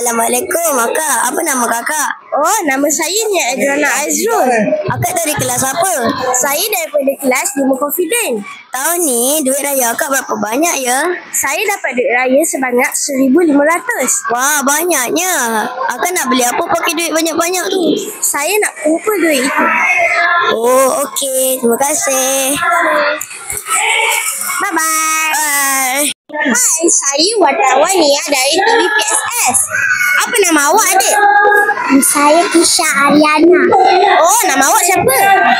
Assalamualaikum, Akak. Apa nama kakak? Oh, nama saya Nia Adriana Azrul. Akak dari kelas apa? Saya daripada kelas 5 Confident. Tahun ni duit raya akak berapa banyak ya? Saya dapat duit raya sebanyak 1,500. Wah, banyaknya. Akak nak beli apa pakai duit banyak-banyak tu? Saya nak kumpul duit itu. Oh, okey. Terima kasih. Bye-bye. Bye. Hai, saya wartawan Nia dari TVPSS. Apa nama awak, adik? Saya Kisha Ariana. Oh, nama awak siapa?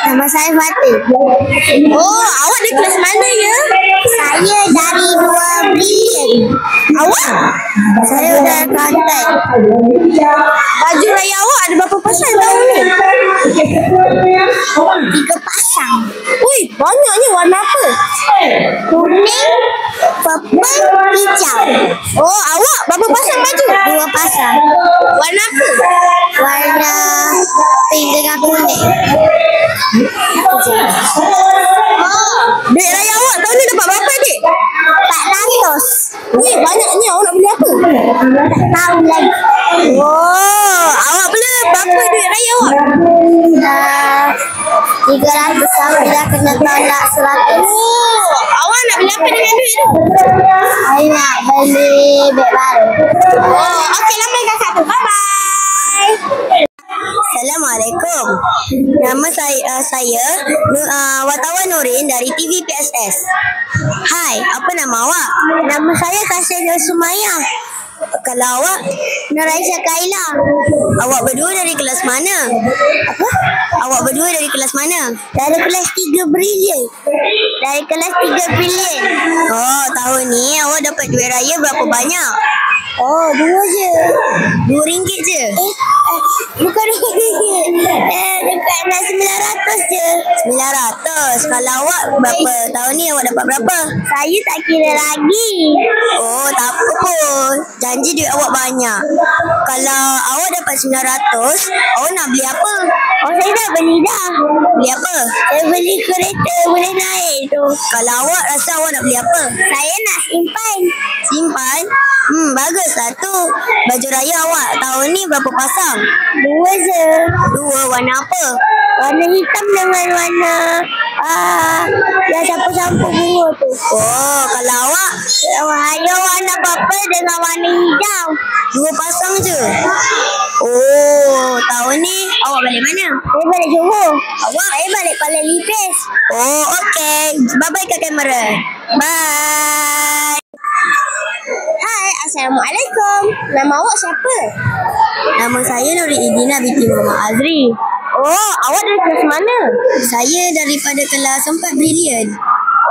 Nama saya Fatih. Oh, awak dari kelas mana ya? Saya dari 2 Brilliant. Awak? Saya dari Kelantan. Baju raya awak ada berapa pasang tahun ni? 3 pasang. Ui, banyaknya. Warna apa? Kuning, purple, hijau. Oh, awak berapa pasang baju? 2 pasang. Warna apa? Warna pink dengan kuning. Duit raya awak tahun ni dapat berapa, adik? 400. Ui, banyaknya. Awak nak beli apa? Tak tahu lagi. Oh, awak beli berapa duit raya awak? 300 sampai dah kena tolak 100. Oh, awak nak beli apa dengan duit tu? Saya nak beli beg baru. Oh, okey, lambaikan kakak tu. Bye-bye. Assalamualaikum. Nama saya wartawan Nurin dari TVPSS. Hai, apa nama awak? Nama saya Kasih Sumaya. Kalau awak? Nuraisha Kaila. Awak berdua dari kelas mana? Apa? Awak berdua dari kelas mana? Dari kelas 3 Brilliant. Dari kelas 3 Brilliant. Oh, tahun ni awak dapat duit raya berapa banyak? Oh, 2 je. RM2 je? Bukan RM2. Dekat 900 je. 900. Kalau awak berapa? Tahun ni awak dapat berapa? Saya tak kira lagi. Oh, tak apa pun. Janji duit awak banyak. Kalau awak dapat 900, awak nak beli apa? Oh, saya dah beli dah. Beli apa? Saya beli kereta boleh naik tu. Kalau awak rasa awak nak beli apa? Saya nak simpan. Simpan? Baguslah tu. Baju raya awak tahun ni berapa pasang? 2 je. 2. Warna apa? Warna hitam dengan warna yang sapu-sapu bunga tu. Oh, kalau awak? Ada warna purple dengan warna hijau. 2 pasang je? Oh, tahun ni awak balik mana? Saya balik Johor. Awak? Saya balik Kuala Lipis. Oh, okey. Bye-bye kat kamera. Bye. Hai, Assalamualaikum. Nama awak siapa? Nama saya Nuri Idina binti Muhammad Azri. Oh, awak dari kelas mana? Saya daripada kelas 4 Brilliant.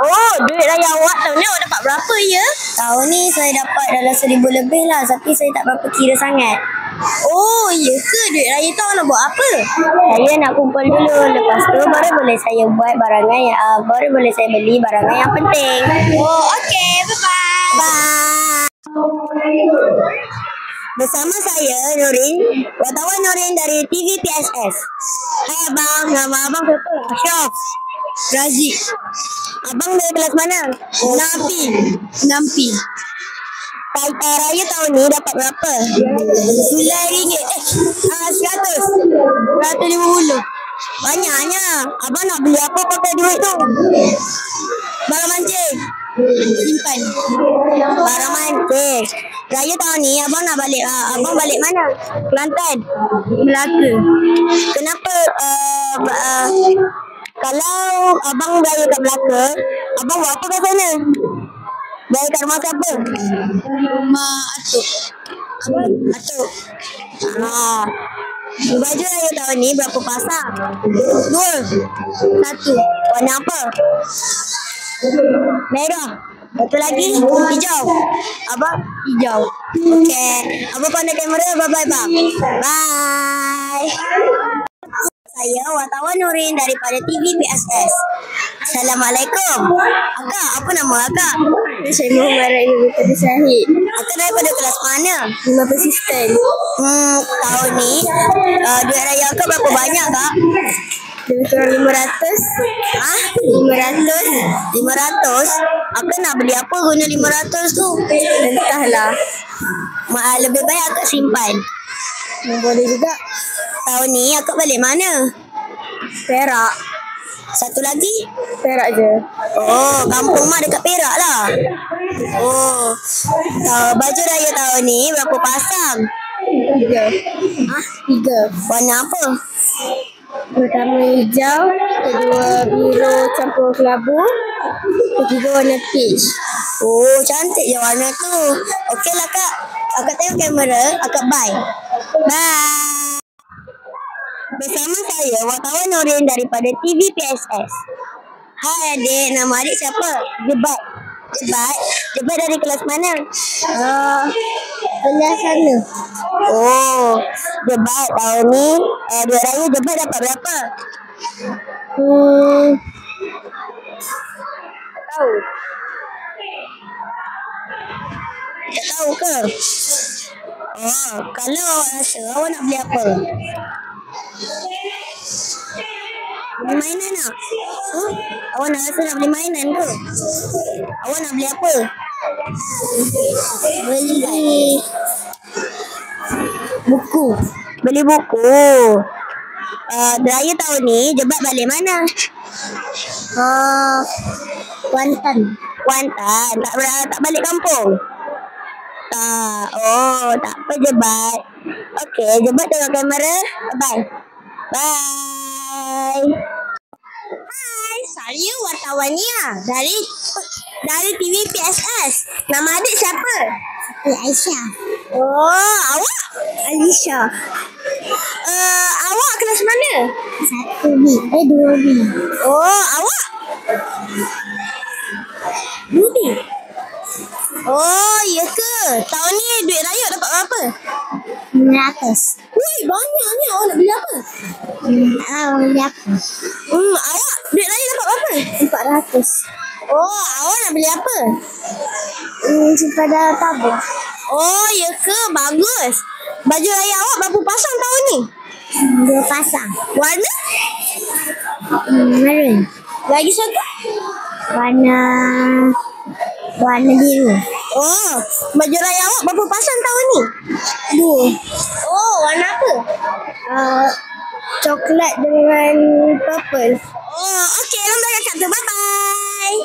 Oh, duit raya awak tahun ni awak dapat berapa ya? Tahun ni saya dapat dalam 1,000 lebih lah. Tapi saya tak berapa kira sangat. Oh, ya ke? Duit raya tu awak nak buat apa? Saya nak kumpul dulu. Lepas tu baru boleh saya buat barangan yang baru boleh saya beli barangan yang penting. Oh, okey. Bye-bye. Bye. Bersama saya Nurin, wartawan Nurin dari TVPSS. Hai abang, nama abang siapa? Ashraf. Razik. Abang dari kelas mana? Nampi. Raya tahun ni dapat berapa? RM9. 100. 150. Banyaknya. Abang nak beli apa pakai duit tu? Barang mancing. Simpan. Barang mancing. Raya tahun ni abang nak balik. Abang balik mana? Kelantan. Melaka. Kenapa? Kalau abang beraya kat Melaka, abang buat apa kat sana? Beraya kat rumah siapa? Rumah atuk. Abang? Atuk. Baju raya tahun ni berapa pasang? 2. 1. Warna apa? Merah. Satu lagi hijau. Abang hijau. Okey. Abang pandai kamera. Bye-bye bang. Bye. Saya wartawan Nurin daripada TVPSS. Assalamualaikum. Akak, apa nama akak? Saya Muhammad Raini Muqaddas Syahid. Akak daripada kelas mana? 5 persisten. Tahun ni duit raya akak berapa banyak kak? Lebih kurang 500. 500. 500. 500? Akak nak beli apa guna 500 tu? Entahlah. Lebih baik akak simpan. Boleh juga. Tahun ni akak balik mana? Perak. Satu lagi? Perak je. Oh, kampung mak dekat Perak lah. Oh, baju raya tahun ni berapa pasang? 3. 3. Warna apa? Pertama hijau, kedua biru campur kelabu, ketiga warna peach. Oh, cantik je warna tu. Okeylah kak. Akak tengok kamera, akak bye. Bye. Bersama saya, wartawan Norin daripada TV PSS. Hai adik, nama adik siapa? Jebat. Jebat dari kelas mana? Kelas sana. Oh, Jebat tahun ni duit raya Jebat dapat berapa? Tahu. Tak tahu ke? Oh, kalau awak rasa awak nak beli apa? Beli mainan tak? Awak nak rasa nak beli mainan ke? Awak nak beli apa? Beli buku. Beli buku. Raya tahun ni Jebat balik mana? Kuantan. Kuantan. Tak balik kampung? Tak. Oh, tak apa Jebat. Okey, Jebat tengok kamera. Bye. Bye. Hai, saya wartawan Nia dari TV PSS. Nama adik siapa? Aisyah. Oh, awak? Alisha. Awak kelas mana? 1B. 2B. Oh, awak? 2B. Oh, ya ke? Tahun ni duit raya dapat berapa? 500. Wih, banyaknya. Awak nak beli apa? Beli apa? Awak duit raya dapat berapa? 400. Oh, awak nak beli apa? Pada tabung. Oh, ya ke? Bagus. Baju raya awak berapa pasang tahun ni? 2 pasang. Warna? Maroon. Lagi satu? Warna biru. Oh, baju raya awak berapa pasang tahun ni? 2. Oh, warna apa? Coklat dengan purple. Oh, okey. Lambat kakak tu. Bye-bye.